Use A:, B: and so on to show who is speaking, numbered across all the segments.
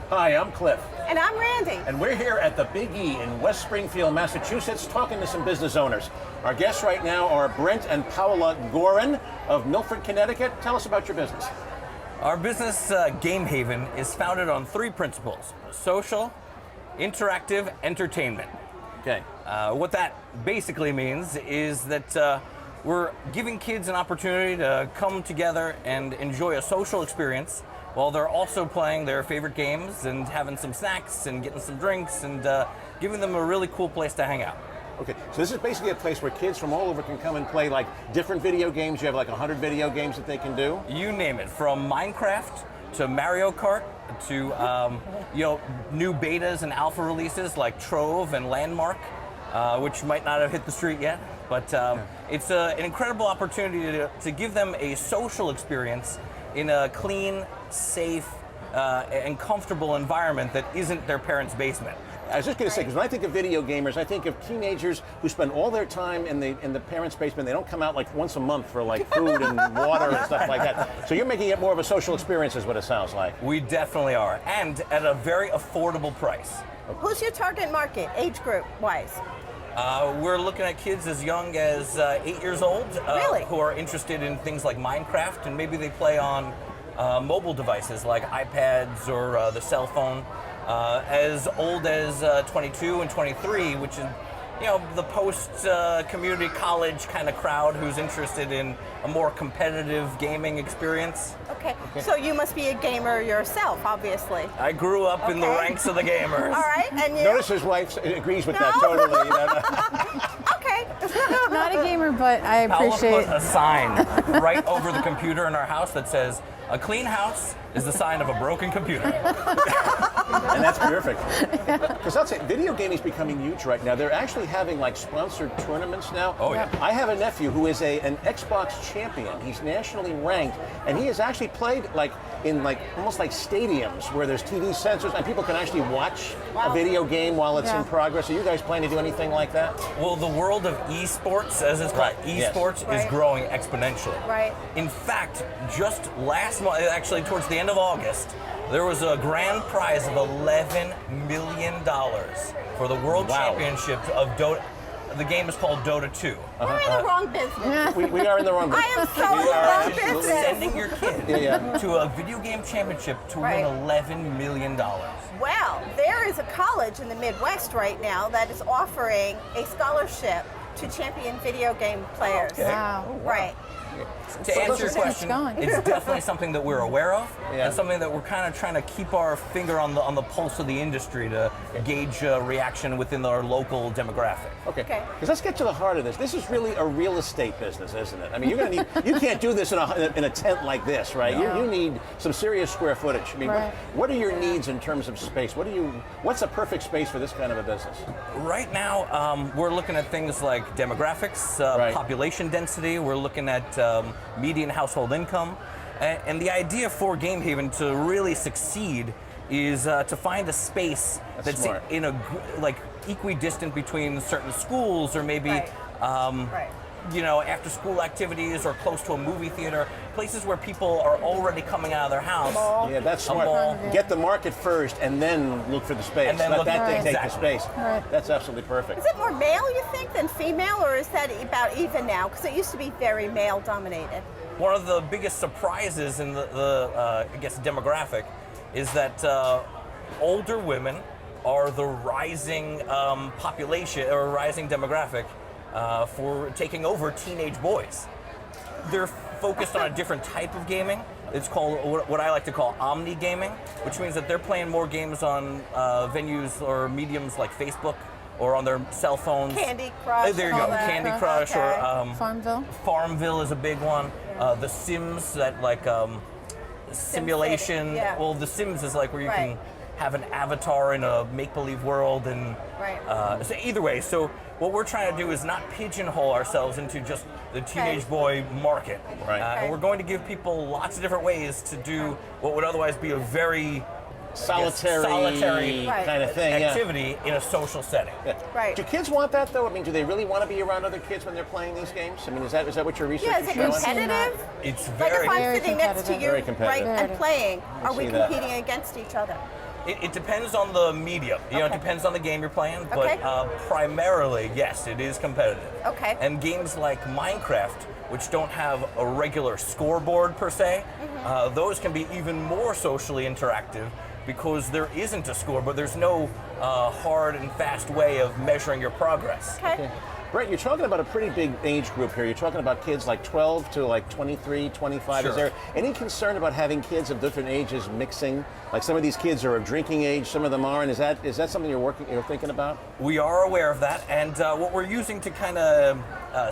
A: Hi, I'm Cliff.
B: And I'm Randy.
A: And we're here at the Big E in West Springfield, Massachusetts, talking to some business owners. Our guests right now are Brent and Paula Gorin of Milford, Connecticut. Tell us about your business.
C: Our business, Game Haven, is founded on three principles: social, interactive, entertainment.
A: Okay.
C: What that basically means is that we're giving kids an opportunity to come together and enjoy a social experience while they're also playing their favorite games and having some snacks and getting some drinks and giving them a really cool place to hang out.
A: Okay, so this is basically a place where kids from all over can come and play like different video games. You have like 100 video games that they can do?
C: You name it, from Minecraft to Mario Kart to new betas and alpha releases like Trove and Landmark, which might not have hit the street yet. But it's an incredible opportunity to give them a social experience in a clean, safe, and comfortable environment that isn't their parents' basement.
A: I was just going to say, because when I think of video gamers, I think of teenagers who spend all their time in the parents' basement. They don't come out like once a month for like food and water and stuff like that. So you're making it more of a social experience is what it sounds like.
C: We definitely are, and at a very affordable price.
B: Who's your target market, age group wise?
C: We're looking at kids as young as 8 years old
B: Really?
C: who are interested in things like Minecraft, and maybe they play on mobile devices like iPads or the cell phone, as old as 22 and 23, which is the post-community college kind of crowd who's interested in a more competitive gaming experience.
B: Okay, so you must be a gamer yourself, obviously.
C: I grew up in the ranks of the gamers.
B: All right, and you?
A: Notice his wife agrees with that
B: No?
A: totally.
B: Okay.
D: Not a gamer, but I appreciate.
C: Paula put a sign right over the computer in our house that says, "A clean house is the sign of a broken computer."
A: And that's perfect. Because I'll say, video gaming is becoming huge right now. They're actually having like sponsored tournaments now.
C: Oh yeah.
A: I have a nephew who is an Xbox champion. He's nationally ranked, and he has actually played like in like almost like stadiums where there's TV sensors and people can actually watch a video game while it's in progress. Are you guys planning to do anything like that?
C: Well, the world of esports, as it's called, esports is growing exponentially.
B: Right.
C: In fact, just last month, actually towards the end of August, there was a grand prize of $11 million for the World Championship of Dota. The game is called Dota 2.
B: We're in the wrong business.
A: We are in the wrong business.
B: I am so in the wrong business.
C: Sending your kid to a video game championship to win $11 million.
B: Well, there is a college in the Midwest right now that is offering a scholarship to champion video game players.
A: Okay.
D: Wow.
B: Right.
C: To answer your question, it's definitely something that we're aware of, and something that we're kind of trying to keep our finger on the pulse of the industry to gauge reaction within our local demographic.
A: Okay. Because let's get to the heart of this. This is really a real estate business, isn't it? I mean, you're going to need. You can't do this in a tent like this, right?
C: No.
A: You need some serious square footage. I mean, what are your needs in terms of space? What's a perfect space for this kind of a business?
C: Right now, we're looking at things like demographics, population density. We're looking at median household income, and the idea for Game Haven to really succeed is to find a space that's in a equidistant between certain schools or maybe after school activities or close to a movie theater, places where people are already coming out of their house.
A: Yeah, that's smart. Get the market first and then look for the space.
C: And then
A: let that dictate the space.
D: Right.
A: That's absolutely perfect.
B: Is it more male, you think, than female, or is that about even now? Because it used to be very male dominated.
C: One of the biggest surprises in the demographic is that older women are the rising population or rising demographic for taking over teenage boys. They're focused on a different type of gaming. It's called what I like to call omni gaming, which means that they're playing more games on venues or mediums like Facebook or on their cell phones.
B: Candy Crush.
C: There you go, Candy Crush or
D: Farmville.
C: Farmville is a big one. The Sims, that simulation. Well, The Sims is like where you can have an avatar in a make-believe world, and so either way. So what we're trying to do is not pigeonhole ourselves into just the teenage boy market. And we're going to give people lots of different ways to do what would otherwise be a very solitary
A: kind of thing,
C: activity in a social setting.
A: Do kids want that though? I mean, do they really want to be around other kids when they're playing these games? I mean, is that what your research is showing?
B: Yeah, is it competitive?
C: It's
B: Like
C: very,
B: if I'm sitting next to you,
A: Very competitive.
B: and playing, are we
A: see that.
B: competing against each other?
C: It depends on the medium. You know, it
B: Okay.
C: depends on the game you're playing,
B: Okay.
C: but primarily, yes, it is competitive.
B: Okay.
C: And games like Minecraft, which don't have a regular scoreboard per se, those can be even more socially interactive because there isn't a score, but there's no hard and fast way of measuring your progress.
B: Okay.
A: Brett, you're talking about a pretty big age group here. You're talking about kids like 12 to like 23, 25.
C: Sure.
A: Is there any concern about having kids of different ages mixing? Like some of these kids are of drinking age, some of them aren't. Is that something you're thinking about?
C: We are aware of that, and what we're using to kind of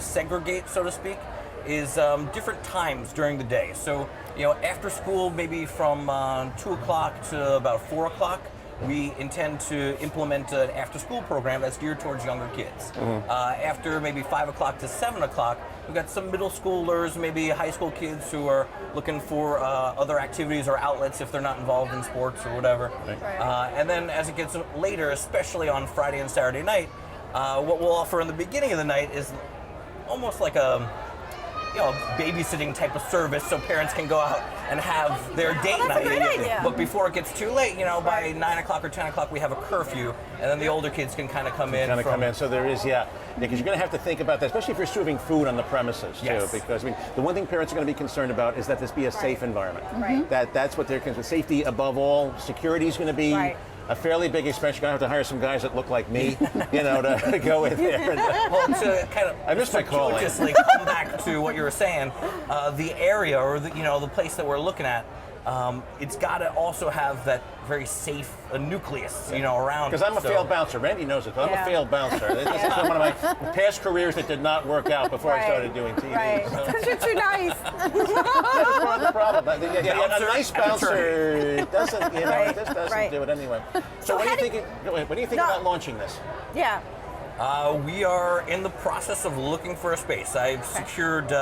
C: segregate, so to speak, is different times during the day. So, you know, after school, maybe from 2 o'clock to about 4 o'clock, we intend to implement an after-school program that's geared towards younger kids. After maybe 5 o'clock to 7 o'clock, we've got some middle schoolers, maybe high school kids who are looking for other activities or outlets if they're not involved in sports or whatever.
B: Right.
C: And then as it gets later, especially on Friday and Saturday night, what we'll offer in the beginning of the night is almost like a babysitting type of service, so parents can go out and have their date
B: that's a
C: night.
B: great idea.
C: But before it gets too late, by
B: Right.
C: 9 o'clock or 10 o'clock, we have a curfew, and then the older kids can kind of come in.
A: So there is, because you're going to have to think about that, especially if you're serving food on the premises too.
C: Yes.
A: Because the one thing parents are going to be concerned about is that this be a safe environment.
B: Right.
A: That's what they're concerned with. Safety above all. Security is going to be
B: Right.
A: a fairly big expense. You're going to have to hire some guys that look like me, to go in there.
C: Well, to kind of
A: I missed my calling.
C: just come back to what you were saying, the area or the place that we're looking at, it's got to also have that very safe nucleus, around.
A: Because I'm a
C: So-
A: failed bouncer. Randy knows it. But I'm
B: Yeah.
A: a failed bouncer. This is one of my past careers that did not work out before I
B: Right.
A: started doing TV.
B: Right.
A: So.
B: Because you're too nice.
A: That's part of the problem. A
C: Bouncer
A: nice
C: and
A: bouncer doesn't,
B: Right,
A: it just doesn't
B: right.
A: do it anyway.
B: So
A: what
B: how
A: do you
B: do-
A: think? What do you think
B: No.
A: about launching this?
B: Yeah.
C: We are in the process of looking for a space. I've secured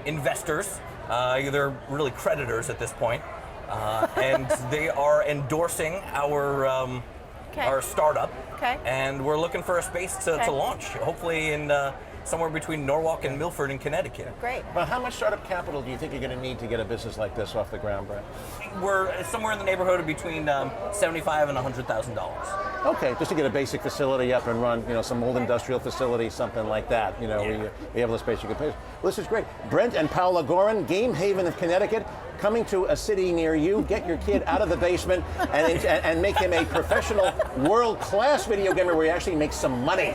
C: investors, they're really creditors at this point, and they are endorsing our startup.
B: Okay.
C: And we're looking for a space
B: Okay.
C: to launch, hopefully in somewhere between Norwalk and Milford in Connecticut.
B: Great.
A: But how much startup capital do you think you're going to need to get a business like this off the ground, Brett?
C: We're somewhere in the neighborhood of between $75,000 and $100,000.
A: Okay, just to get a basic facility up and run, some old industrial facility, something like that. Where you have the space you can pay. Well, this is great. Brent and Paula Gorin, Game Haven of Connecticut, coming to a city near you. Get your kid out of the basement and make him a professional, world-class video gamer where he actually makes some money.